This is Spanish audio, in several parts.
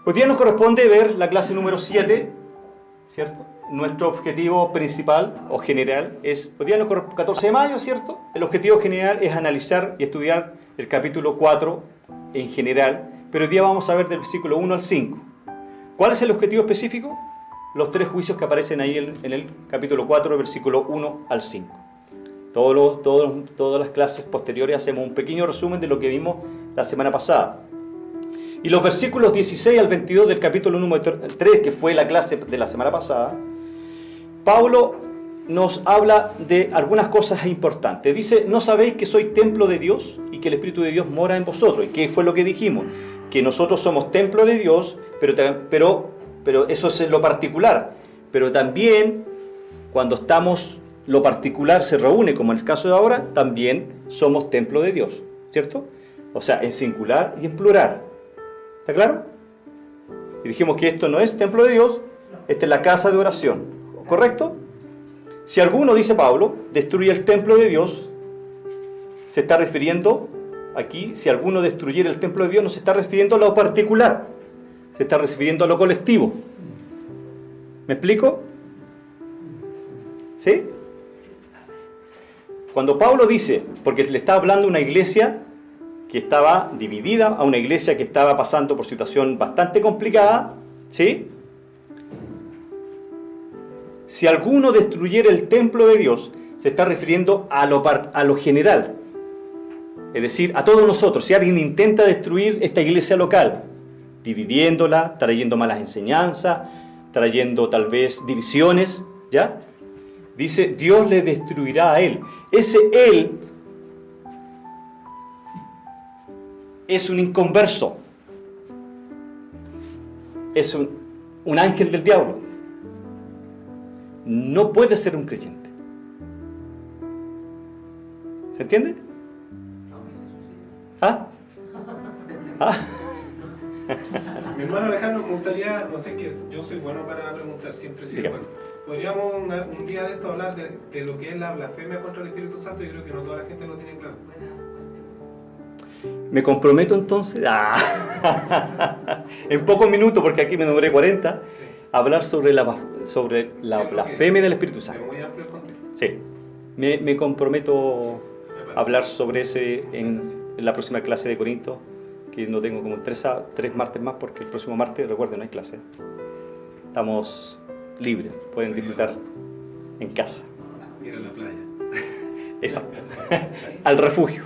Hoy día nos corresponde ver la clase número 7, ¿cierto? Nuestro objetivo principal o general es, hoy día es 14 de mayo, ¿cierto? El objetivo general es analizar y estudiar el capítulo 4 en general, pero hoy día vamos a ver del versículo 1 al 5. ¿Cuál es el objetivo específico? Los 3 juicios que aparecen ahí en el capítulo 4, versículo 1 al 5. Todas las clases posteriores hacemos un pequeño resumen de lo que vimos la semana pasada. Y los versículos 16 al 22 del capítulo número 3, que fue la clase de la semana pasada, Pablo nos habla de algunas cosas importantes. Dice, ¿no sabéis que soy templo de Dios y que el Espíritu de Dios mora en vosotros? ¿Y qué fue lo que dijimos? Que nosotros somos templo de Dios, pero eso es lo particular. Pero también, cuando lo particular se reúne, como en el caso de ahora, también somos templo de Dios, ¿cierto? O sea, en singular y en plural. ¿Está claro? Y dijimos que esto no es templo de Dios, esta es la casa de oración, ¿correcto? Si alguno, dice Pablo, destruye el templo de Dios, se está refiriendo aquí, si alguno destruyera el templo de Dios, no se está refiriendo a lo particular, se está refiriendo a lo colectivo. ¿Me explico? ¿Sí? Cuando Pablo dice, porque le está hablando a una iglesia que estaba dividida, a una iglesia que estaba pasando por situación bastante complicada, ¿sí? Si alguno destruyera el templo de Dios, se está refiriendo a lo general, es decir, a todos nosotros. Si alguien intenta destruir esta iglesia local, dividiéndola, trayendo malas enseñanzas, trayendo tal vez divisiones, ¿ya? Dice, Dios le destruirá a él. Ese él es un inconverso, es un ángel del diablo. No puede ser un creyente. ¿Se entiende? ¿Ah? ¿Ah? Mi hermano Alejandro, me gustaría, no sé, que yo soy bueno para preguntar, siempre soy bueno. ¿Podríamos un día de esto hablar de lo que es la blasfemia contra el Espíritu Santo? Yo creo que no toda la gente lo tiene claro. Me comprometo entonces, en pocos minutos, porque aquí me demoré 40, sí, a hablar sobre la blasfemia del Espíritu Santo. Muy amplio el contexto. Sí, me comprometo a hablar sobre ese en la próxima clase de Corinto, que no tengo como 3 martes más, porque el próximo martes, recuerden, no hay clase. Estamos libres, pueden disfrutar en casa. Ir a la playa. Exacto, al refugio.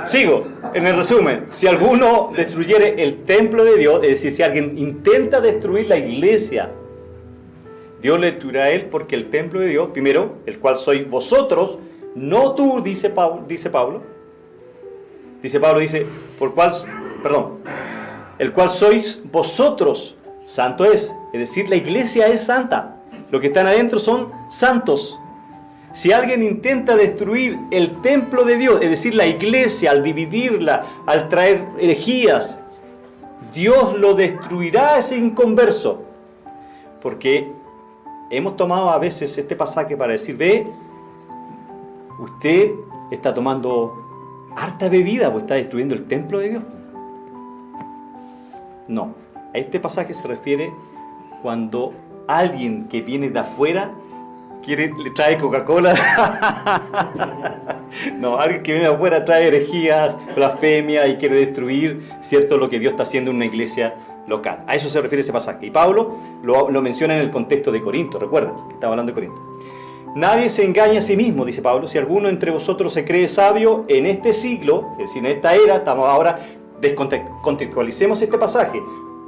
Sigo, en el resumen, si alguno destruyere el templo de Dios, es decir, si alguien intenta destruir la iglesia, Dios le destruirá a él, porque el templo de Dios, primero, el cual sois vosotros, no tú, dice Pablo, el cual sois vosotros, santo es decir, la iglesia es santa, los que están adentro son santos. Si alguien intenta destruir el templo de Dios, es decir, la iglesia, al dividirla, al traer herejías, Dios lo destruirá a ese inconverso. Porque hemos tomado a veces este pasaje para decir, ve, usted está tomando harta bebida, pues está destruyendo el templo de Dios. No, a este pasaje se refiere cuando alguien que viene de afuera le trae Coca-Cola. No, alguien que viene de afuera trae herejías, blasfemia y quiere destruir, ¿cierto?, lo que Dios está haciendo en una iglesia local. A eso se refiere ese pasaje. Y Pablo lo menciona en el contexto de Corinto, recuerdan que estaba hablando de Corinto. Nadie se engaña a sí mismo, dice Pablo. Si alguno entre vosotros se cree sabio en este siglo, es decir, en esta era, estamos ahora, contextualicemos este pasaje.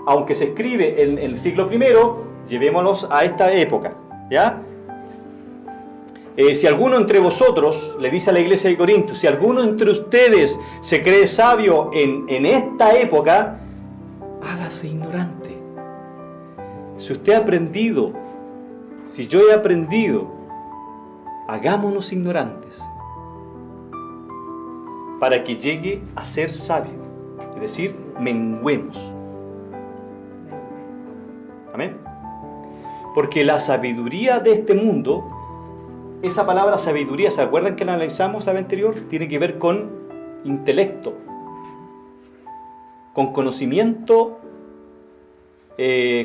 Aunque se escribe en el siglo I, llevémonos a esta época, ¿ya? Si alguno entre vosotros, le dice a la iglesia de Corinto, si alguno entre ustedes se cree sabio en esta época, hágase ignorante. Si usted ha aprendido, si yo he aprendido, hagámonos ignorantes para que llegue a ser sabio, es decir, menguemos. Amén. Porque la sabiduría de este mundo, esa palabra sabiduría, ¿se acuerdan que la analizamos la vez anterior? Tiene que ver con intelecto, con conocimiento,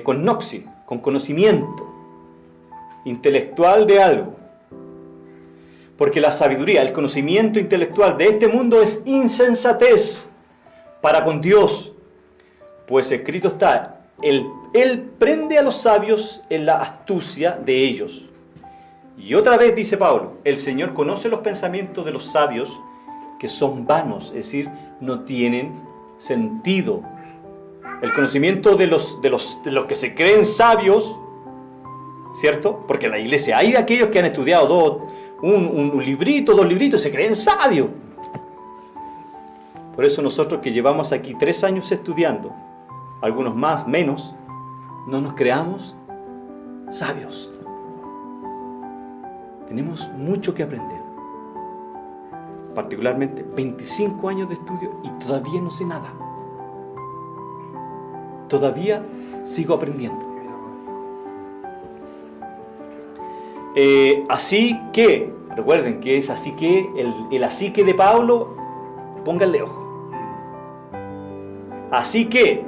con noxi, con conocimiento intelectual de algo. Porque la sabiduría, el conocimiento intelectual de este mundo es insensatez para con Dios. Pues escrito está, Él prende a los sabios en la astucia de ellos. Y otra vez dice Pablo, el Señor conoce los pensamientos de los sabios que son vanos, es decir, no tienen sentido. El conocimiento de los que se creen sabios, ¿cierto? Porque en la iglesia hay de aquellos que han estudiado un librito, 2 libritos, y se creen sabios. Por eso nosotros que llevamos aquí 3 años estudiando, algunos más, menos, no nos creamos sabios. Tenemos mucho que aprender. Particularmente 25 años de estudio y todavía no sé nada. Todavía sigo aprendiendo. Así que, recuerden que es así que, el así que de Pablo, pónganle ojo. Así que,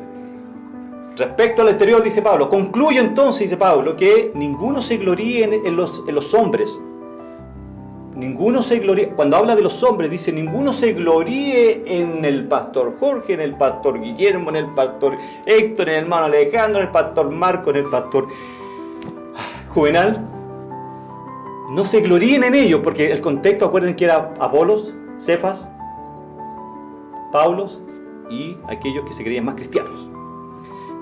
respecto al exterior, dice Pablo, concluye entonces, dice Pablo, que ninguno se gloríe en los hombres. Ninguno se gloríe, cuando habla de los hombres, dice, ninguno se gloríe en el pastor Jorge, en el pastor Guillermo, en el pastor Héctor, en el hermano Alejandro, en el pastor Marco, en el pastor Juvenal. No se gloríen en ellos, porque el contexto, acuerden que era Apolos, Cefas, Paulos y aquellos que se creían más cristianos.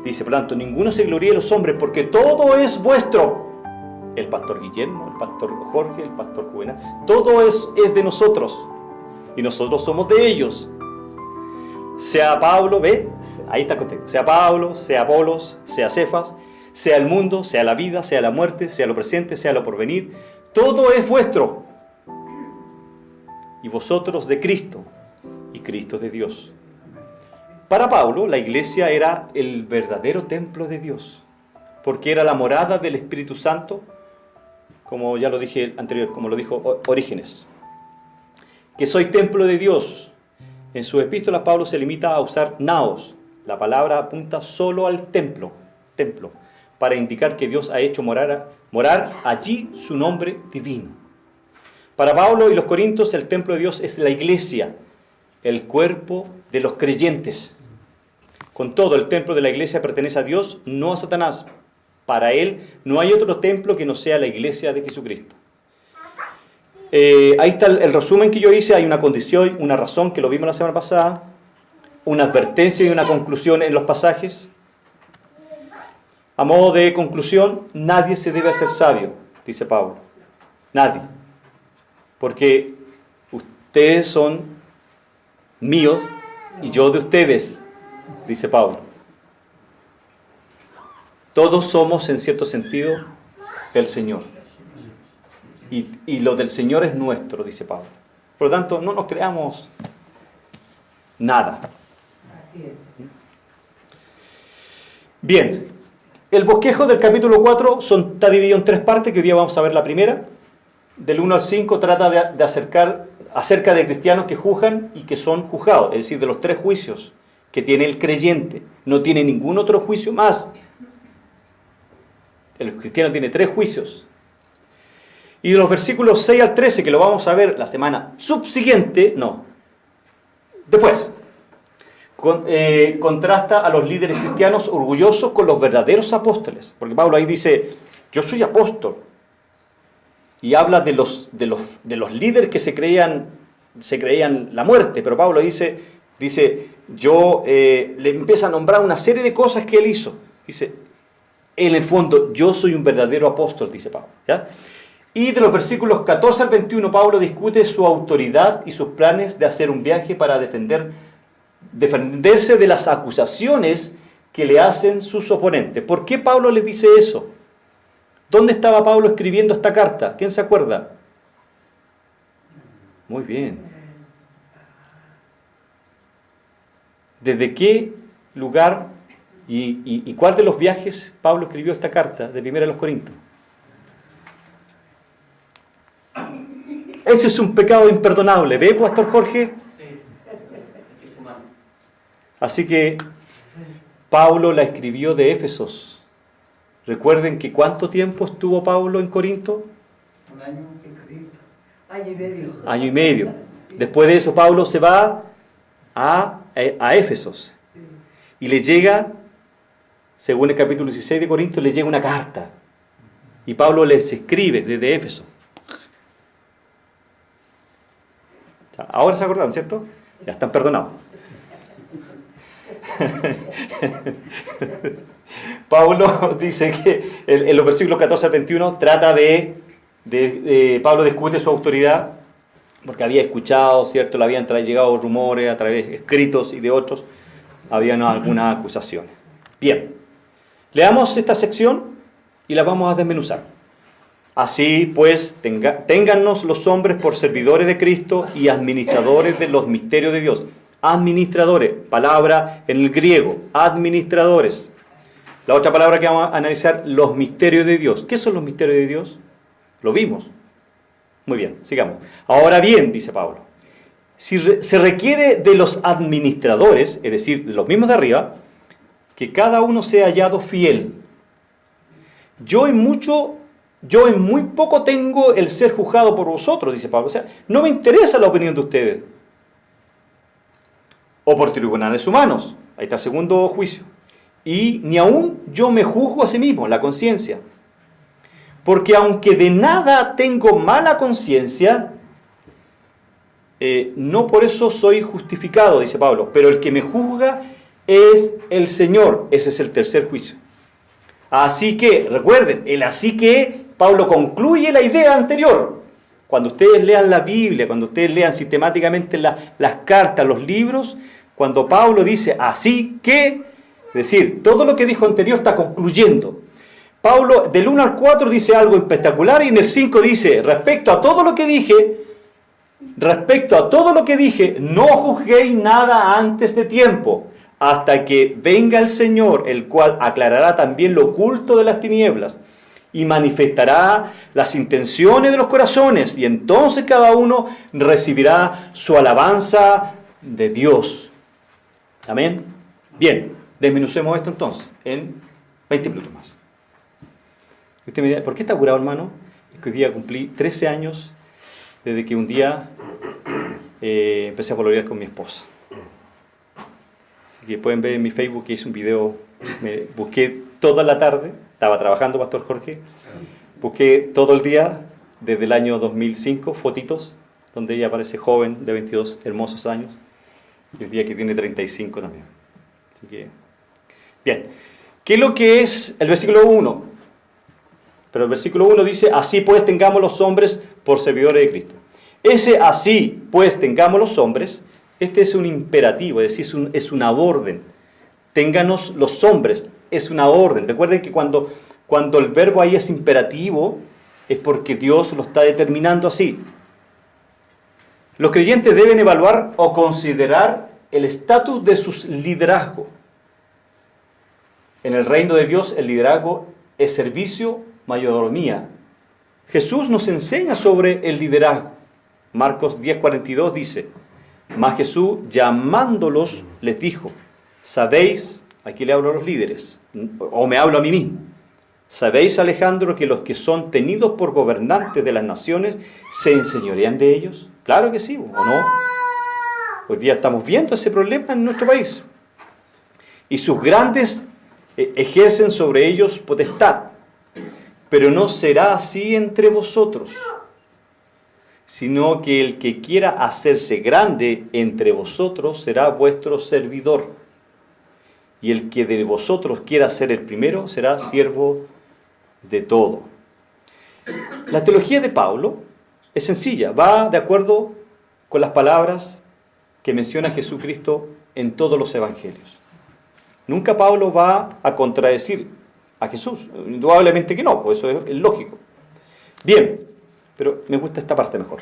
Dice, por lo tanto, ninguno se gloríe en los hombres, porque todo es vuestro. El pastor Guillermo, el pastor Jorge, el pastor Juvenal, todo es de nosotros. Y nosotros somos de ellos. Sea Pablo, ¿ve? Ahí está el contexto. Sea Pablo, sea Apolos, sea Cefas, sea el mundo, sea la vida, sea la muerte, sea lo presente, sea lo porvenir. Todo es vuestro. Y vosotros de Cristo, y Cristo de Dios. Para Pablo, la iglesia era el verdadero templo de Dios, porque era la morada del Espíritu Santo, como ya lo dije anterior, como lo dijo Orígenes. Que soy templo de Dios. En sus epístolas Pablo se limita a usar naos. La palabra apunta solo al templo, para indicar que Dios ha hecho morar allí su nombre divino. Para Pablo y los corintios, el templo de Dios es la iglesia, el cuerpo de los creyentes. Con todo, el templo de la iglesia pertenece a Dios, no a Satanás. Para él no hay otro templo que no sea la iglesia de Jesucristo. Ahí está el resumen que yo hice. Hay una condición, una razón que lo vimos la semana pasada, una advertencia y una conclusión en los pasajes. A modo de conclusión, nadie se debe hacer sabio, dice Pablo. Nadie. Porque ustedes son míos y yo de ustedes, dice Pablo. Todos somos, en cierto sentido, del Señor. Y lo del Señor es nuestro, dice Pablo. Por lo tanto, no nos creamos nada. Bien, el bosquejo del capítulo 4 está dividido en 3 partes, que hoy día vamos a ver la primera. Del 1 al 5 trata de acerca de cristianos que juzgan y que son juzgados, es decir, de los 3 juicios que tiene el creyente. No tiene ningún otro juicio más. El cristiano tiene 3 juicios. Y de los versículos 6 al 13, que lo vamos a ver la semana subsiguiente, después, contrasta a los líderes cristianos orgullosos con los verdaderos apóstoles. Porque Pablo ahí dice, yo soy apóstol. Y habla de los líderes que se creían la muerte. Pero Pablo dice le empieza a nombrar una serie de cosas que él hizo. Dice, en el fondo, yo soy un verdadero apóstol, dice Pablo. ¿Ya? Y de los versículos 14 al 21, Pablo discute su autoridad y sus planes de hacer un viaje para defenderse de las acusaciones que le hacen sus oponentes. ¿Por qué Pablo le dice eso? ¿Dónde estaba Pablo escribiendo esta carta? ¿Quién se acuerda? Muy bien. ¿Desde qué lugar y cuál de los viajes Pablo escribió esta carta de 1 Corintios? Ese es un pecado imperdonable. ¿Ve, Pastor Jorge? Sí, es humano. Así que Pablo la escribió de Éfesos. Recuerden que ¿cuánto tiempo estuvo Pablo en Corinto? Un año en Corinto. Año y medio. Año y medio. Después de eso Pablo se va a Éfesos. Y le llega, según el capítulo 16 de Corinto, le llega una carta. Y Pablo les escribe desde Éfeso. Ahora se acordaron, ¿cierto? Ya están perdonados. Pablo dice que en los versículos 14 al 21 trata Pablo discute su autoridad porque había escuchado, ¿cierto? Le habían llegado rumores a través de escritos y de otros, habían algunas acusaciones. Bien, leamos esta sección y la vamos a desmenuzar. Así pues, téngannos los hombres por servidores de Cristo y administradores de los misterios de Dios. Administradores, palabra en el griego, administradores. La otra palabra que vamos a analizar, los misterios de Dios. ¿Qué son los misterios de Dios? Lo vimos. Muy bien, sigamos. Ahora bien, dice Pablo, si se requiere de los administradores, es decir, de los mismos de arriba, que cada uno sea hallado fiel. Yo en muy poco tengo el ser juzgado por vosotros, dice Pablo. O sea, no me interesa la opinión de ustedes. O por tribunales humanos. Ahí está el segundo juicio. Y ni aún yo me juzgo a sí mismo, la conciencia. Porque aunque de nada tengo mala conciencia, no por eso soy justificado, dice Pablo. Pero el que me juzga es el Señor. Ese es el tercer juicio. Así que, recuerden, así que Pablo concluye la idea anterior. Cuando ustedes lean la Biblia, cuando ustedes lean sistemáticamente las cartas, los libros, cuando Pablo dice así que, es decir, todo lo que dijo anterior está concluyendo. Pablo del 1 al 4 dice algo espectacular y en el 5 dice, respecto a todo lo que dije, no juzguéis nada antes de tiempo, hasta que venga el Señor, el cual aclarará también lo oculto de las tinieblas y manifestará las intenciones de los corazones, y entonces cada uno recibirá su alabanza de Dios. Amén. Bien, desmenucemos esto entonces en 20 minutos más. Usted me dirá, ¿por qué está curado, hermano? Es que hoy día cumplí 13 años desde que un día empecé a pololear con mi esposa. Así que pueden ver en mi Facebook que hice un video, me busqué toda la tarde, estaba trabajando, Pastor Jorge, busqué todo el día, desde el año 2005, fotitos, donde ella aparece joven, de 22 hermosos años, y el día que tiene 35 también. Así que, bien, ¿qué es lo que es el versículo 1? Pero el versículo 1 dice, así pues tengamos los hombres por servidores de Cristo. Ese así pues tengamos los hombres, este es un imperativo, es decir, es una orden. Ténganos los hombres, es una orden. Recuerden que cuando el verbo ahí es imperativo, es porque Dios lo está determinando así. Los creyentes deben evaluar o considerar el estatus de sus liderazgos. En el reino de Dios, el liderazgo es servicio, mayordomía. Jesús nos enseña sobre el liderazgo. Marcos 10:42 dice, mas Jesús llamándolos les dijo, ¿sabéis? Aquí le hablo a los líderes, o me hablo a mí mismo. ¿Sabéis, Alejandro, que los que son tenidos por gobernantes de las naciones se enseñorean de ellos? Claro que sí, ¿o no? Hoy día estamos viendo ese problema en nuestro país. Y sus grandes ejercen sobre ellos potestad. Pero no será así entre vosotros, sino que el que quiera hacerse grande entre vosotros será vuestro servidor. Y el que de vosotros quiera ser el primero será siervo de todo. La teología de Pablo es sencilla, va de acuerdo con las palabras que menciona Jesucristo en todos los evangelios. Nunca Pablo va a contradecir a Jesús, indudablemente que no, pues eso es lógico. Bien, pero me gusta esta parte mejor.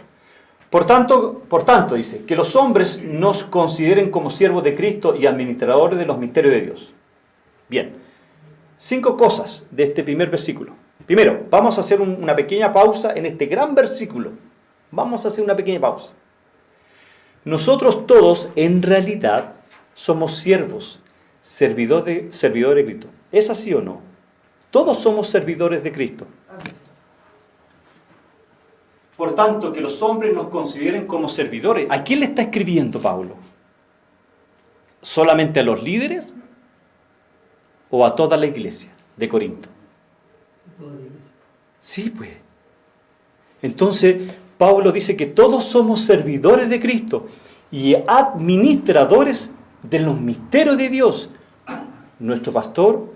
Por tanto, dice, que los hombres nos consideren como siervos de Cristo y administradores de los misterios de Dios. Bien, 5 cosas de este primer versículo. Primero, vamos a hacer una pequeña pausa en este gran versículo. Vamos a hacer una pequeña pausa. Nosotros todos, en realidad, somos siervos, servidores de Cristo. ¿Es así o no? Todos somos servidores de Cristo. Por tanto, que los hombres nos consideren como servidores. ¿A quién le está escribiendo Pablo? ¿Solamente a los líderes o a toda la iglesia de Corinto? Sí, pues. Entonces, Pablo dice que todos somos servidores de Cristo y administradores de los misterios de Dios. Nuestro pastor,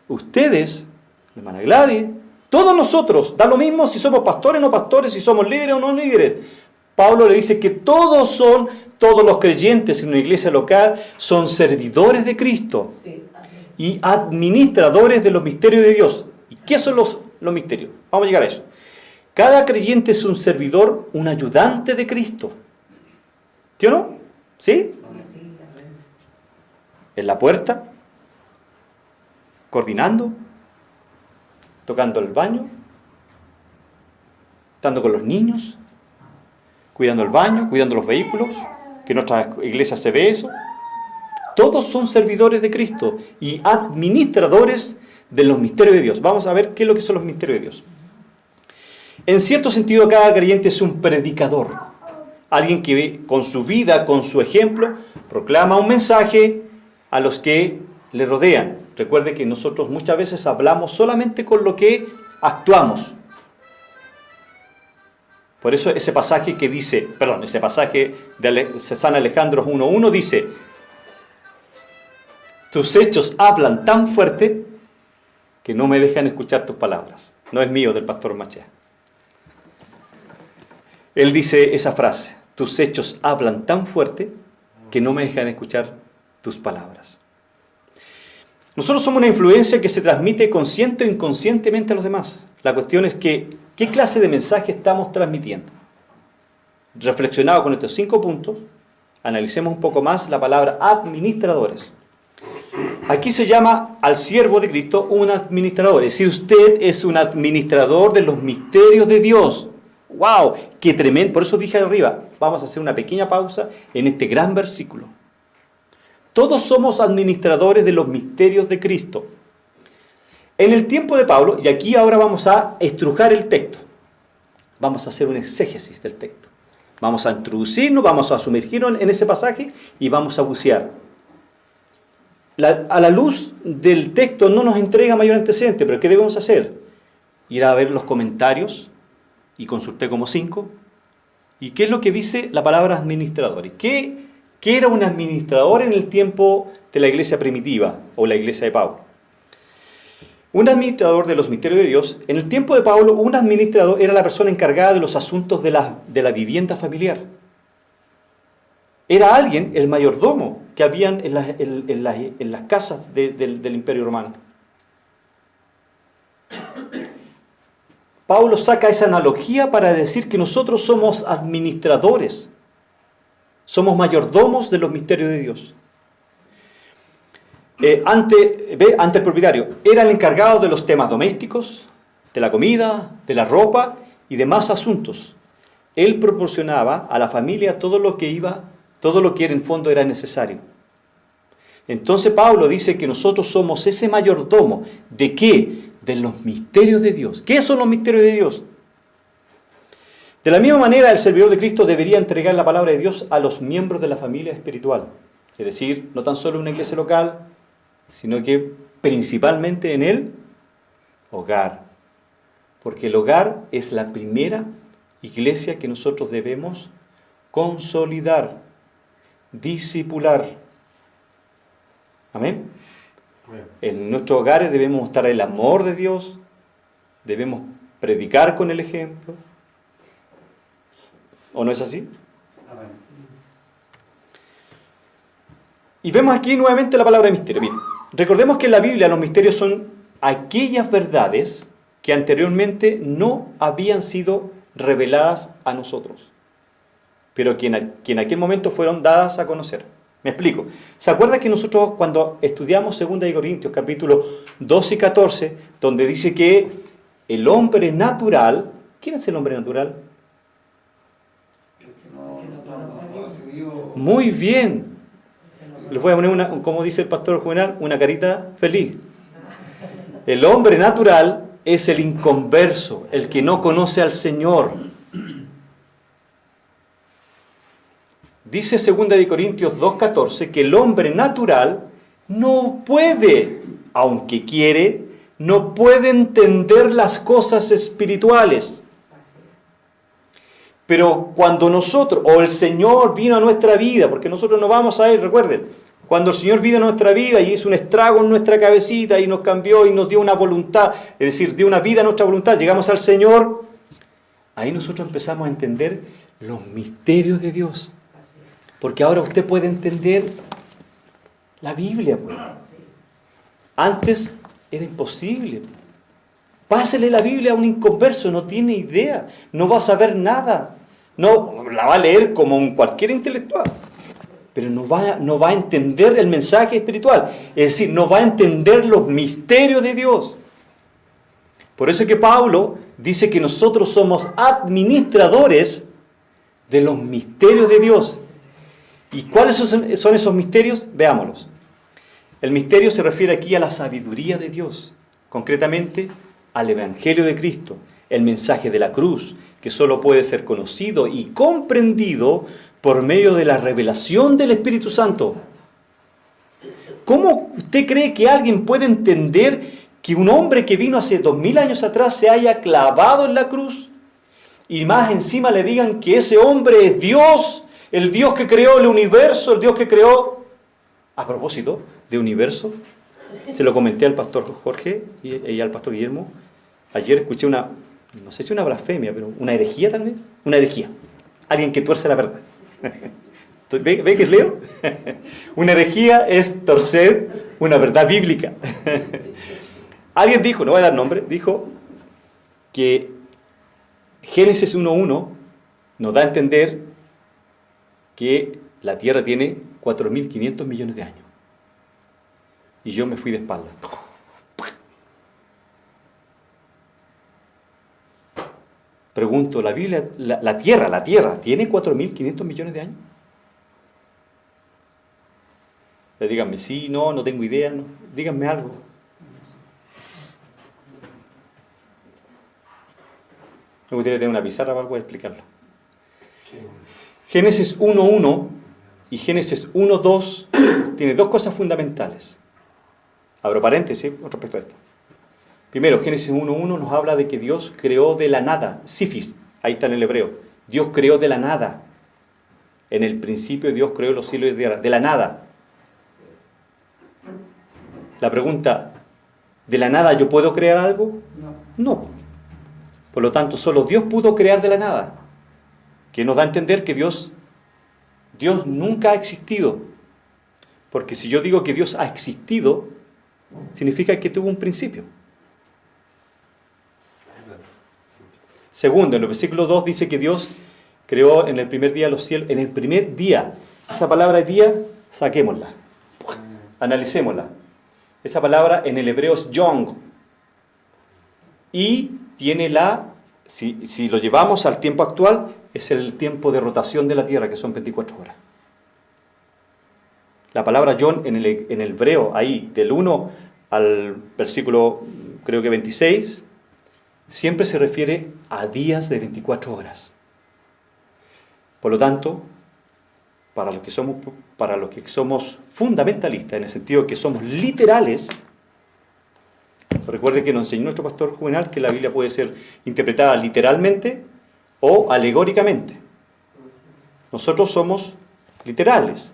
ustedes, hermana Gladys, todos nosotros, da lo mismo si somos pastores o no pastores, si somos líderes o no líderes. Pablo le dice que todos los creyentes en una iglesia local son servidores de Cristo y administradores de los misterios de Dios. ¿Y qué son los misterios? Vamos a llegar a eso. Cada creyente es un servidor, un ayudante de Cristo. ¿Sí o no? ¿Sí? En la puerta, coordinando, tocando el baño, estando con los niños, cuidando el baño, cuidando los vehículos, que en nuestra iglesia se ve eso. Todos son servidores de Cristo y administradores de los misterios de Dios. Vamos a ver qué es lo que son los misterios de Dios. En cierto sentido, cada creyente es un predicador. Alguien que con su vida, con su ejemplo, proclama un mensaje a los que le rodean. Recuerde que nosotros muchas veces hablamos solamente con lo que actuamos. Por eso ese pasaje de San Alejandro 1.1 dice: tus hechos hablan tan fuerte que no me dejan escuchar tus palabras. No es mío, del pastor Machea. Él dice esa frase: tus hechos hablan tan fuerte que no me dejan escuchar tus palabras. Nosotros somos una influencia que se transmite consciente o inconscientemente a los demás. La cuestión es que, ¿qué clase de mensaje estamos transmitiendo? Reflexionado con estos 5 puntos, analicemos un poco más la palabra administradores. Aquí se llama al siervo de Cristo un administrador. Es decir, usted es un administrador de los misterios de Dios. ¡Wow! ¡Qué tremendo! Por eso dije arriba, vamos a hacer una pequeña pausa en este gran versículo. Todos somos administradores de los misterios de Cristo. En el tiempo de Pablo, y aquí ahora vamos a estrujar el texto. Vamos a hacer un exégesis del texto. Vamos a introducirnos, vamos a sumergirnos en ese pasaje y vamos a bucear. A la luz del texto no nos entrega mayor antecedente, pero ¿qué debemos hacer? Ir a ver los comentarios, y consulté como 5. ¿Y qué es lo que dice la palabra administrador? ¿Qué era un administrador en el tiempo de la iglesia primitiva o la iglesia de Pablo? Un administrador de los misterios de Dios, en el tiempo de Pablo, un administrador era la persona encargada de los asuntos de la vivienda familiar. Era alguien, el mayordomo, que habían en las casas del Imperio Romano. Pablo saca esa analogía para decir que nosotros somos administradores, somos mayordomos de los misterios de Dios. Ante el propietario, era el encargado de los temas domésticos, de la comida, de la ropa y demás asuntos. Él proporcionaba a la familia todo lo que en el fondo era necesario. Entonces Pablo dice que nosotros somos ese mayordomo. ¿De qué? De los misterios de Dios. ¿Qué son los misterios de Dios? De la misma manera, el servidor de Cristo debería entregar la palabra de Dios a los miembros de la familia espiritual. Es decir, no tan solo en una iglesia local, sino que principalmente en el hogar. Porque el hogar es la primera iglesia que nosotros debemos consolidar, discipular. Amén. En nuestros hogares debemos mostrar el amor de Dios, debemos predicar con el ejemplo. ¿O no es así? Amén. Y vemos aquí nuevamente la palabra misterio. Bien, recordemos que en la Biblia los misterios son aquellas verdades que anteriormente no habían sido reveladas a nosotros, pero que en aquel momento fueron dadas a conocer. Me explico. ¿Se acuerda que nosotros cuando estudiamos 2 Corintios, capítulo 12 y 14, donde dice que el hombre natural, ¿quién es el hombre natural? Muy bien. Les voy a poner, como dice el pastor Juvenal, una carita feliz. El hombre natural es el inconverso, el que no conoce al Señor. Dice 2 Corintios 2:14 que el hombre natural no puede, aunque quiere, no puede entender las cosas espirituales. Pero cuando nosotros, o el Señor vino a nuestra vida, porque nosotros no vamos a ir, recuerden, cuando el Señor vino a nuestra vida y hizo un estrago en nuestra cabecita y nos cambió y nos dio una voluntad, es decir, dio una vida a nuestra voluntad, llegamos al Señor, ahí nosotros empezamos a entender los misterios de Dios. Porque ahora usted puede entender la Biblia, pues. Antes era imposible. Pásele la Biblia a un inconverso, no tiene idea, no va a saber nada. No, la va a leer como cualquier intelectual, pero no va a entender el mensaje espiritual. Es decir, no va a entender los misterios de Dios. Por eso es que Pablo dice que nosotros somos administradores de los misterios de Dios. ¿Y cuáles son esos misterios? Veámoslos. El misterio se refiere aquí a la sabiduría de Dios, concretamente al Evangelio de Cristo, el mensaje de la cruz, que solo puede ser conocido y comprendido por medio de la revelación del Espíritu Santo. ¿Cómo usted cree que alguien puede entender que un hombre que vino hace 2000 años atrás se haya clavado en la cruz y más encima le digan que ese hombre es Dios? El Dios que creó el universo, el Dios que creó... A propósito de universo, se lo comenté al pastor Jorge y al pastor Guillermo. Ayer escuché no sé si una blasfemia, pero una herejía tal vez. Una herejía. Alguien que tuerce la verdad. ¿Ve que es Leo? Una herejía es torcer una verdad bíblica. Alguien dijo, no voy a dar nombre, dijo que Génesis 1:1 nos da a entender que la Tierra tiene 4.500 millones de años. Y yo me fui de espalda. Pregunto, ¿la Biblia, la Tierra, tiene 4.500 millones de años? Díganme, sí, no tengo idea, no. Díganme algo. Me gustaría tener una pizarra para poder explicarlo. Génesis 1:1 y Génesis 1:2 tiene dos cosas fundamentales. Abro paréntesis respecto a esto. Primero, Génesis 1:1 nos habla de que Dios creó de la nada. Sifis, ahí está en el hebreo. Dios creó de la nada. En el principio Dios creó los cielos y la tierra, de la nada. La pregunta, ¿de la nada yo puedo crear algo? No. Por lo tanto, solo Dios pudo crear de la nada. Que nos da a entender que Dios nunca ha existido. Porque si yo digo que Dios ha existido, significa que tuvo un principio. Segundo, en el versículo 2 dice que Dios creó en el primer día los cielos. En el primer día. Esa palabra día, saquémosla. Analicémosla. Esa palabra en el hebreo es yom. Y tiene si lo llevamos al tiempo actual, es el tiempo de rotación de la Tierra, que son 24 horas. La palabra yom en el hebreo, ahí, del 1 al versículo, creo que 26, siempre se refiere a días de 24 horas. Por lo tanto, para los que somos fundamentalistas, en el sentido que somos literales, recuerde que nos enseñó nuestro pastor Juvenal que la Biblia puede ser interpretada literalmente o alegóricamente. Nosotros somos literales.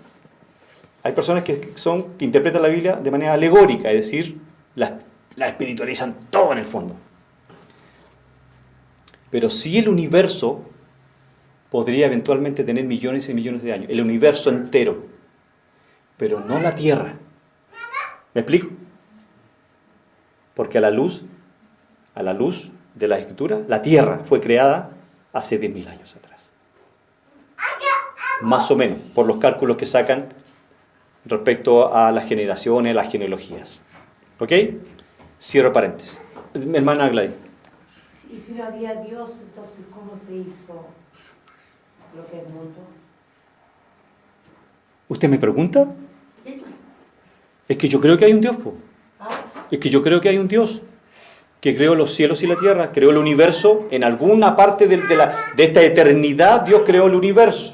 Hay personas que interpretan la Biblia de manera alegórica, es decir, la espiritualizan todo en el fondo. Pero sí el universo podría eventualmente tener millones y millones de años, el universo entero, pero no la Tierra. ¿Me explico? Porque a la luz de la Escritura, la Tierra fue creada hace 10.000 años atrás. Más o menos, por los cálculos que sacan respecto a las generaciones, las genealogías. ¿Ok? Cierro paréntesis. Mi hermana Gladys. Y si no había Dios, entonces ¿cómo se hizo lo que es el mundo? ¿Usted me pregunta? Sí, Es que yo creo que hay un Dios, po. Es que yo creo que hay un Dios que creó los cielos y la tierra, creó el universo. En alguna parte de esta eternidad Dios creó el universo.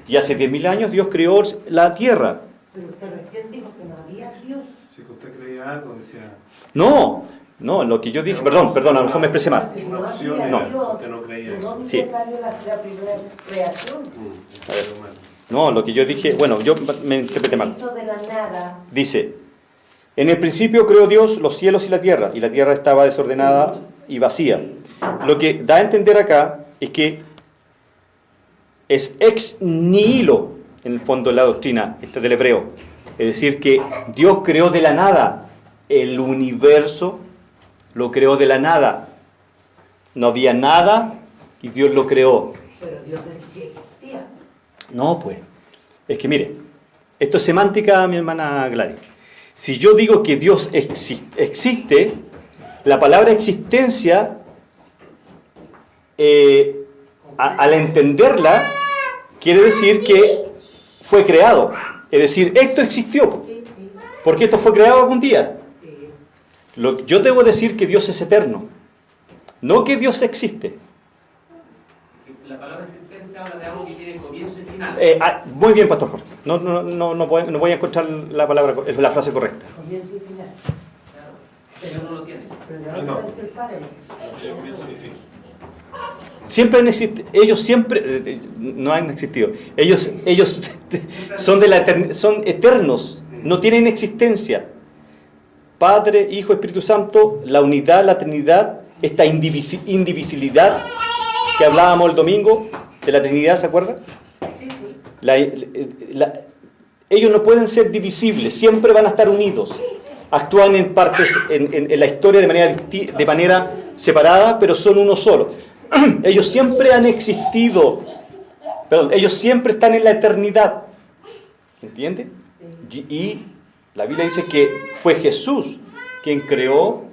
Y hace 10.000 años Dios creó la tierra. Pero usted recién dijo que no había Dios. Si usted creía algo, decía... No, lo que yo dije, perdón, a lo mejor me expresé mal. Una opción No. era, usted no creía ¿De eso. dónde Sí. salió la primera creación? A ver. No, lo que yo dije, bueno, yo me interpreté mal. Hizo de la nada. Dice, en el principio creó Dios los cielos y la tierra estaba desordenada y vacía. Lo que da a entender acá es que es ex nihilo, en el fondo, la doctrina del hebreo. Es decir, que Dios creó de la nada. El universo lo creó de la nada. No había nada y Dios lo creó. Pero Dios existía. No, pues. Es que mire, esto es semántica, mi hermana Gladys. Si yo digo que Dios existe, la palabra existencia, al entenderla, quiere decir que fue creado. Es decir, esto existió. Porque esto fue creado algún día. Yo debo decir que Dios es eterno. No que Dios existe. La palabra existencia habla de algo que tiene comienzo y final. Muy bien, Pastor Jorge. No voy a encontrar la frase correcta. Comienzo y final. Claro, pero no lo tiene. Pero ¿de dónde salió el Padre? Comienzo y fin. Siempre han existido, ellos siempre no han existido. Ellos son eternos, no tienen existencia. Padre, Hijo, Espíritu Santo, la unidad, la Trinidad, esta indivisibilidad que hablábamos el domingo de la Trinidad, ¿se acuerdan? Ellos no pueden ser divisibles, siempre van a estar unidos. Actúan en partes en la historia de manera separada, pero son uno solo. Ellos siempre han existido, ellos siempre están en la eternidad. ¿Entiende? Y la Biblia dice que fue Jesús quien creó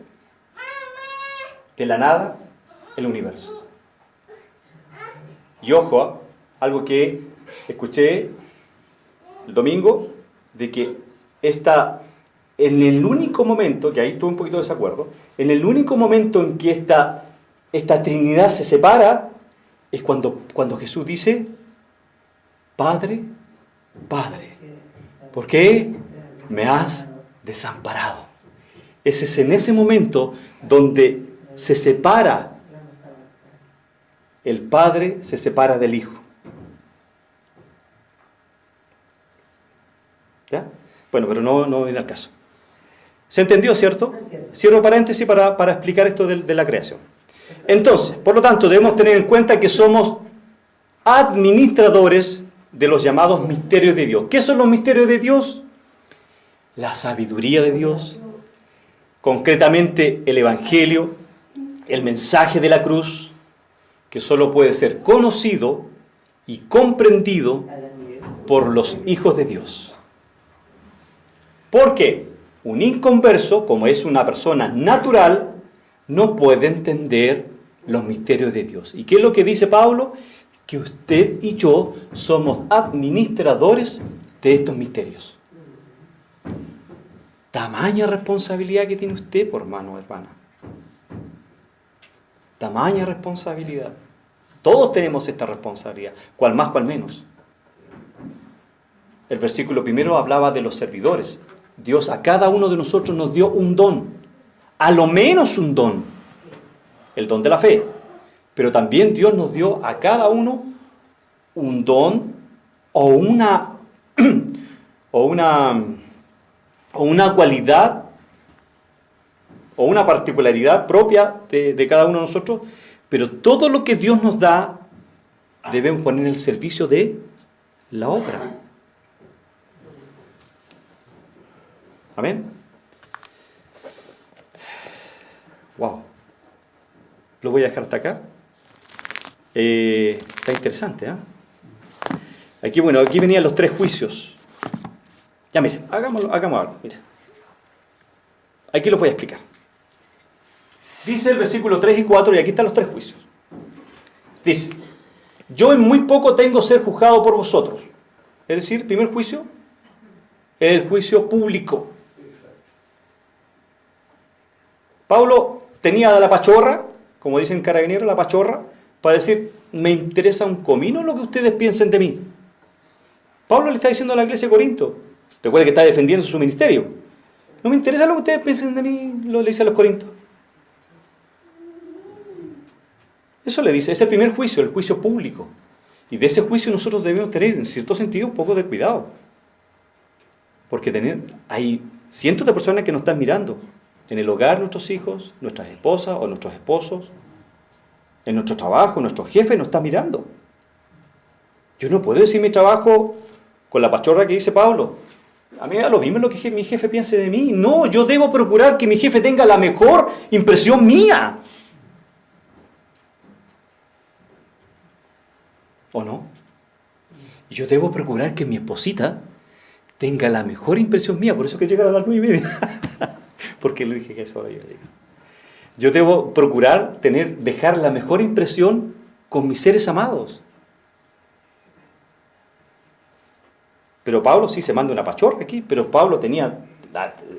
de la nada el universo. Y ojo, algo que escuché el domingo, de que en el único momento, que ahí estuve un poquito de desacuerdo, en el único momento en que esta Trinidad se separa, es cuando Jesús dice, Padre, Padre, ¿por qué me has desamparado? Ese es en ese momento donde se separa, el Padre se separa del Hijo. ¿Ya? Bueno, pero no viene al caso. ¿Se entendió, cierto? Cierro paréntesis para explicar esto de la creación. Entonces, por lo tanto, debemos tener en cuenta que somos administradores de los llamados misterios de Dios. ¿Qué son los misterios de Dios? La sabiduría de Dios, concretamente el Evangelio, el mensaje de la cruz, que solo puede ser conocido y comprendido por los hijos de Dios. ¿Por qué? Un inconverso, como es una persona natural, no puede entender los misterios de Dios. ¿Y qué es lo que dice Pablo? Que usted y yo somos administradores de estos misterios. Tamaña responsabilidad que tiene usted, por hermano, hermana. Tamaña responsabilidad. Todos tenemos esta responsabilidad, cual más, cual menos. El versículo primero hablaba de los servidores. Dios a cada uno de nosotros nos dio un don, a lo menos un don, el don de la fe. Pero también Dios nos dio a cada uno un don o una cualidad o una particularidad propia de cada uno de nosotros, pero todo lo que Dios nos da debemos poner en el servicio de la obra. Amén. Wow. Lo voy a dejar hasta acá. Está interesante, ¿eh? Aquí venían los 3 juicios. Ya, mire, hagamos algo. Mire. Aquí los voy a explicar. Dice el versículo 3 y 4, y aquí están los 3 juicios. Dice, yo en muy poco tengo ser juzgado por vosotros. Es decir, primer juicio, es el juicio público. Pablo tenía la pachorra, como dicen carabineros, la pachorra, para decir, me interesa un comino lo que ustedes piensen de mí. Pablo le está diciendo a la iglesia de Corinto, recuerde que está defendiendo su ministerio, no me interesa lo que ustedes piensen de mí, lo le dice a los corintios. Eso le dice, es el primer juicio, el juicio público. Y de ese juicio nosotros debemos tener, en cierto sentido, un poco de cuidado. Porque hay cientos de personas que nos están mirando. En el hogar, nuestros hijos, nuestras esposas o nuestros esposos. En nuestro trabajo, nuestro jefe nos está mirando. Yo no puedo decir mi trabajo con la pachorra que dice Pablo. A mí me da lo mismo lo que mi jefe piense de mí. No, yo debo procurar que mi jefe tenga la mejor impresión mía. ¿O no? Yo debo procurar que mi esposita tenga la mejor impresión mía. Por eso que llegar a las 9:30. Porque le dije que a esa hora iba a llegar. Yo debo procurar dejar la mejor impresión con mis seres amados. Pero Pablo sí se manda una pachorra aquí, pero Pablo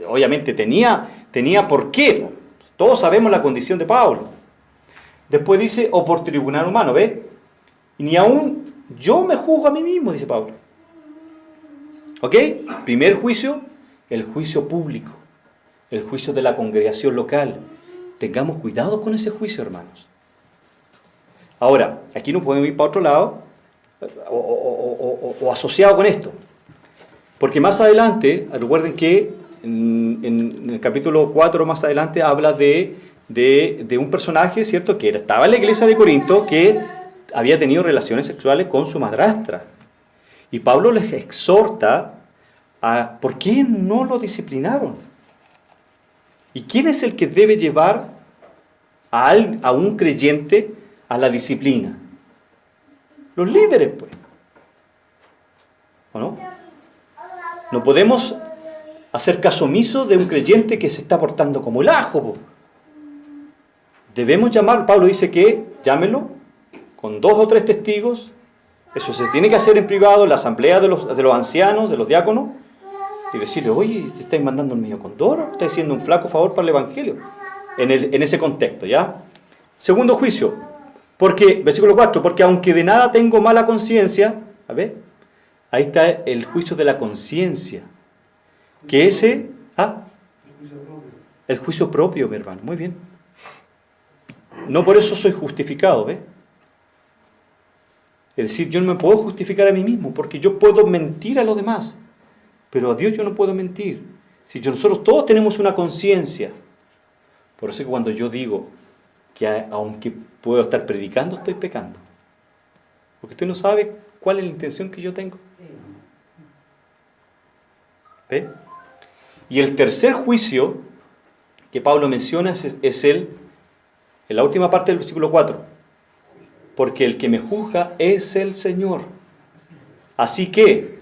obviamente tenía por qué. Todos sabemos la condición de Pablo. Después dice, o por tribunal humano, ¿ve? Y ni aún yo me juzgo a mí mismo, dice Pablo. ¿Ok? Primer juicio, el juicio público, el juicio de la congregación local. Tengamos cuidado con ese juicio, hermanos. Ahora, aquí no podemos ir para otro lado o asociado con esto. Porque más adelante, recuerden que en el capítulo 4 más adelante habla de un personaje, ¿cierto? Que estaba en la iglesia de Corinto, que había tenido relaciones sexuales con su madrastra. Y Pablo les exhorta a ¿por qué no lo disciplinaron? ¿Y quién es el que debe llevar a un creyente a la disciplina? Los líderes, pues. ¿O no? No podemos hacer caso omiso de un creyente que se está portando como el ajo, po. Debemos llamar, Pablo dice que llámelo con 2 o 3 testigos. Eso se tiene que hacer en privado, en la asamblea de los ancianos, de los diáconos, y decirle, oye, ¿te estáis mandando el medio condoro? ¿Estáis haciendo un flaco favor para el evangelio? En ese contexto, ¿ya? Segundo juicio, versículo 4, porque aunque de nada tengo mala conciencia, a ver, ahí está el juicio de la conciencia, que el juicio propio, mi hermano, muy bien. No por eso soy justificado, ¿ves? Es decir, yo no me puedo justificar a mí mismo, porque yo puedo mentir a los demás, pero a Dios yo no puedo mentir. Si nosotros todos tenemos una conciencia, por eso es que cuando yo digo que aunque puedo estar predicando, estoy pecando. Porque usted no sabe cuál es la intención que yo tengo. ¿Ve? Y el tercer juicio que Pablo menciona es en la última parte del versículo 4. Porque el que me juzga es el Señor. Así que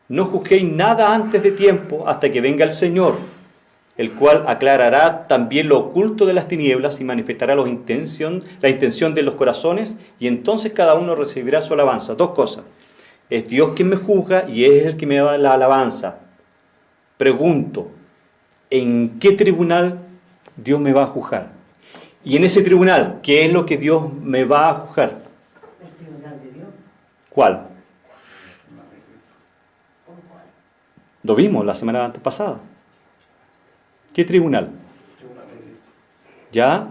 no juzguéis nada antes de tiempo hasta que venga el Señor, el cual aclarará también lo oculto de las tinieblas y manifestará la intención de los corazones, y entonces cada uno recibirá su alabanza. 2 cosas. Es Dios quien me juzga y es el que me da la alabanza. Pregunto, ¿en qué tribunal Dios me va a juzgar? Y en ese tribunal, ¿qué es lo que Dios me va a juzgar? El tribunal de Dios. ¿Cuál? Lo vimos la semana pasada. ¿Qué tribunal? ¿Ya?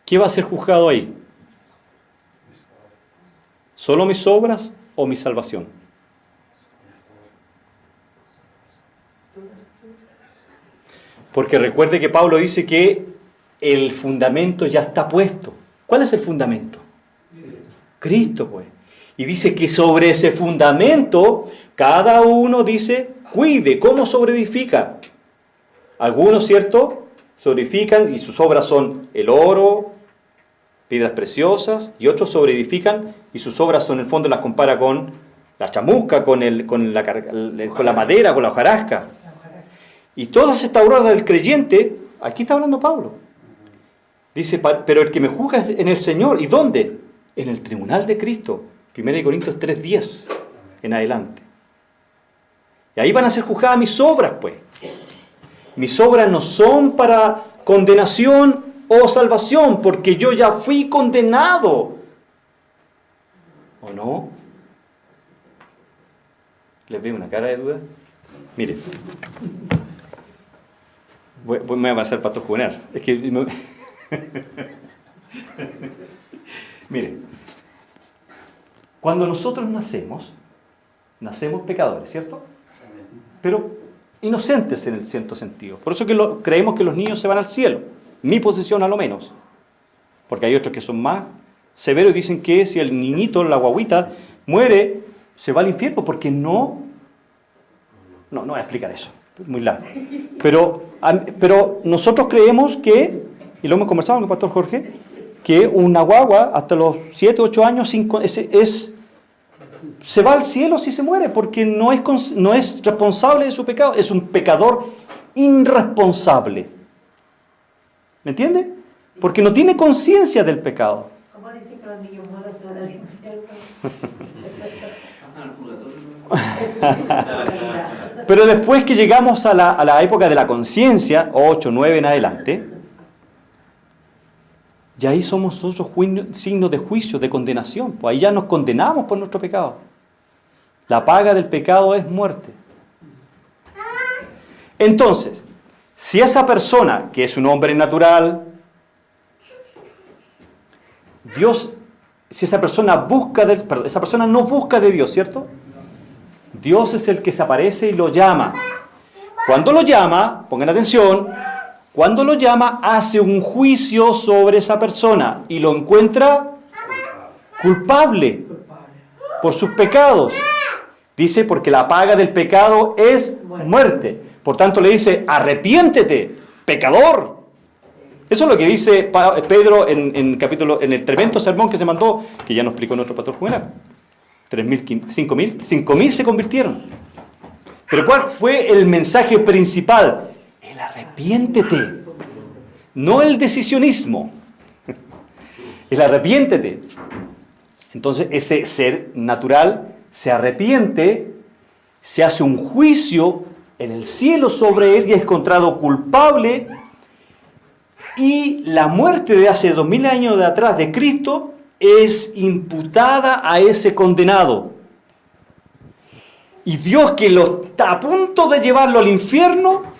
¿Qué va a ser juzgado ahí? ¿Solo mis obras o mi salvación? Porque recuerde que Pablo dice que el fundamento ya está puesto. ¿Cuál es el fundamento? Cristo, pues. Y dice que sobre ese fundamento, cada uno dice, cuide, ¿cómo sobreedifica? Algunos, ¿cierto?, sobreedifican y sus obras son el oro, piedras preciosas, y otros sobreedifican y sus obras son, en el fondo, las compara con la chamusca, con la madera, con la hojarasca. Y todas estas obras del creyente, aquí está hablando Pablo. Dice, pero el que me juzga es en el Señor. ¿Y dónde? En el tribunal de Cristo. 1 Corintios 3:10 en adelante. Y ahí van a ser juzgadas mis obras, pues. Mis obras no son para condenación o salvación, porque yo ya fui condenado. ¿O no? ¿Les veo una cara de duda? Mire. Me voy a pasar pastor juvenal. Es que... Mire. Cuando nosotros nacemos pecadores, ¿cierto? Pero inocentes en el cierto sentido. Por eso que creemos que los niños se van al cielo. Mi posición a lo menos. Porque hay otros que son más severos y dicen que si el niñito, la guaguita, muere, se va al infierno porque no voy a explicar eso. Es muy largo. Pero nosotros creemos que, y lo hemos conversado con el pastor Jorge, que una guagua hasta los 7, 8 años se va al cielo si se muere, porque no es responsable de su pecado, es un pecador irresponsable. ¿Me entiende? Porque no tiene conciencia del pecado. ¿Cómo dicen que los niños malos se van al infierno? Pasan al purgatorio. Pero después que llegamos a la época de la conciencia, 8, 9 en adelante, y ahí somos nosotros signos de juicio, de condenación. Pues ahí ya nos condenamos por nuestro pecado. La paga del pecado es muerte. Entonces, si esa persona, que es un hombre natural, si esa persona esa persona no busca de Dios, ¿cierto? Dios es el que se aparece y lo llama. Cuando lo llama, pongan atención, cuando lo llama, hace un juicio sobre esa persona y lo encuentra culpable por sus pecados. Dice, porque la paga del pecado es muerte. Por tanto, le dice, arrepiéntete, pecador. Eso es lo que dice Pedro en el tremendo sermón que se mandó, que ya nos explicó nuestro pastor juvenal. 5.000 se convirtieron. Pero ¿cuál fue el mensaje principal? El arrepiéntete. No el decisionismo. El arrepiéntete. Entonces ese ser natural se arrepiente, se hace un juicio en el cielo sobre él y es encontrado culpable, y la muerte de hace 2000 años de atrás de Cristo es imputada a ese condenado. Y Dios, que lo está a punto de llevarlo al infierno,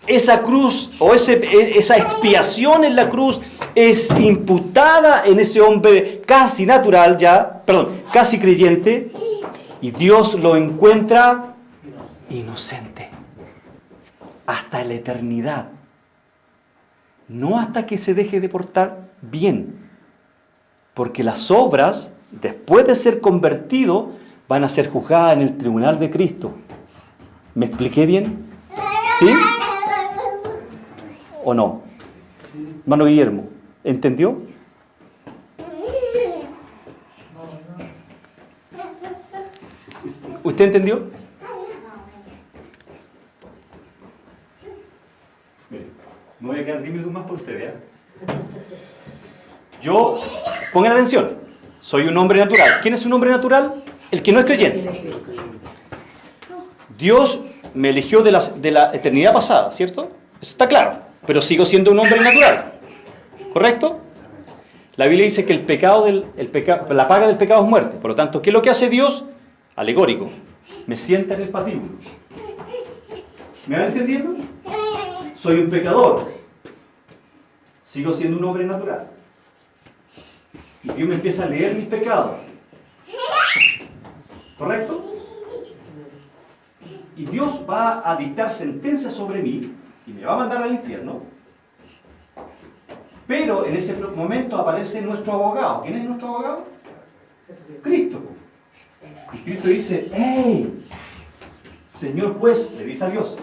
esa cruz o esa expiación en la cruz es imputada en ese hombre casi natural casi creyente, y Dios lo encuentra inocente hasta la eternidad. No hasta que se deje de portar bien, porque las obras, después de ser convertido, van a ser juzgadas en el tribunal de Cristo. ¿Me expliqué bien? ¿Sí? ¿O no? Hermano Guillermo, ¿entendió? ¿Usted entendió? Mire, me voy a quedar 10 minutos más por usted, ¿ya? Yo, pongan atención, soy un hombre natural. ¿Quién es un hombre natural? El que no es creyente. Dios me eligió de la eternidad pasada, ¿cierto? Eso está claro. Pero sigo siendo un hombre natural. ¿Correcto? La Biblia dice que la paga del pecado es muerte. Por lo tanto, ¿qué es lo que hace Dios? Alegórico. Me sienta en el patíbulo. ¿Me van entendiendo? Soy un pecador. Sigo siendo un hombre natural. Y Dios me empieza a leer mis pecados. ¿Correcto? Y Dios va a dictar sentencia sobre mí y me va a mandar al infierno. Pero en ese momento aparece nuestro abogado. ¿Quién es nuestro abogado? Cristo. Y Cristo dice, ¡hey! Señor juez, le dice a Dios,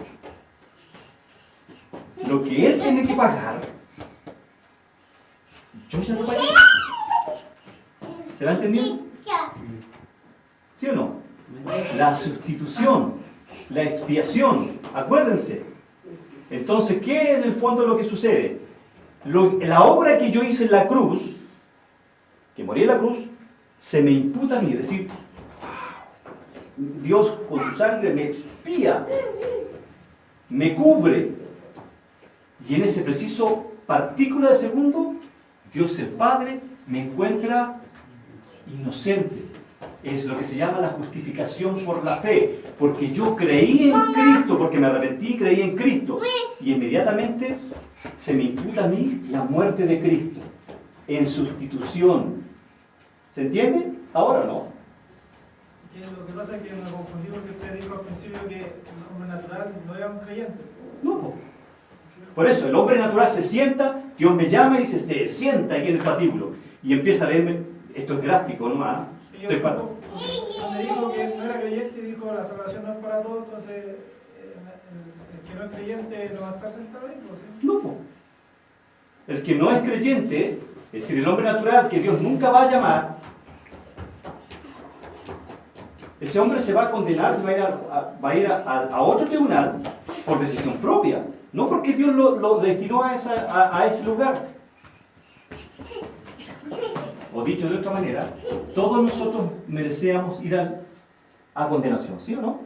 lo que Él tiene que pagar, yo ya lo pagué. ¿Se va entendiendo? ¿Sí o no? La sustitución, la expiación, acuérdense. Entonces, ¿qué en el fondo es lo que sucede? La obra que yo hice en la cruz, que morí en la cruz, se me imputa a mí, es decir, Dios con su sangre me expía, me cubre. Y en ese preciso partícula de segundo, Dios el Padre me encuentra inocente. Es lo que se llama la justificación por la fe. Porque yo creí en Cristo, porque me arrepentí y creí en Cristo. Y inmediatamente se me imputa a mí la muerte de Cristo. En sustitución. ¿Se entiende? ¿Ahora no? Lo que pasa es que me confundí porque usted dijo al principio que el hombre natural no era un creyente. No, po. Por eso, el hombre natural se sienta, Dios me llama y dice, se sienta aquí en el patíbulo. Y empieza a leerme, esto es gráfico nomás. Me dijo que no era creyente y dijo la salvación no es para todos, entonces el que no es creyente no va a estar sentado ahí. ¿Sí? No, po. El que no es creyente, es decir, el hombre natural que Dios nunca va a llamar, ese hombre se va a condenar, va a ir a otro tribunal por decisión propia, no porque Dios lo destinó a ese lugar. O dicho de otra manera, todos nosotros merecíamos ir a condenación, ¿sí o no?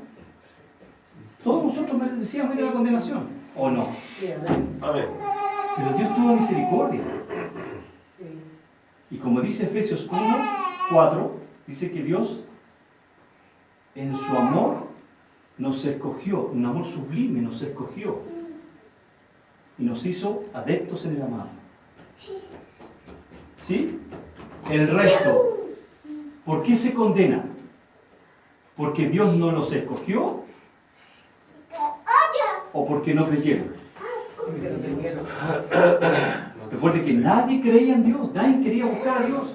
Todos nosotros merecíamos ir a la condenación, ¿o no? Amén. Pero Dios tuvo misericordia. Y como dice Efesios 1:4, dice que Dios en su amor nos escogió, un amor sublime nos escogió y nos hizo adeptos en el amado. ¿Sí? El resto, ¿por qué se condena? ¿Porque Dios no los escogió? ¿O porque no creyeron? Recuerde que nadie creía en Dios, nadie quería buscar a Dios.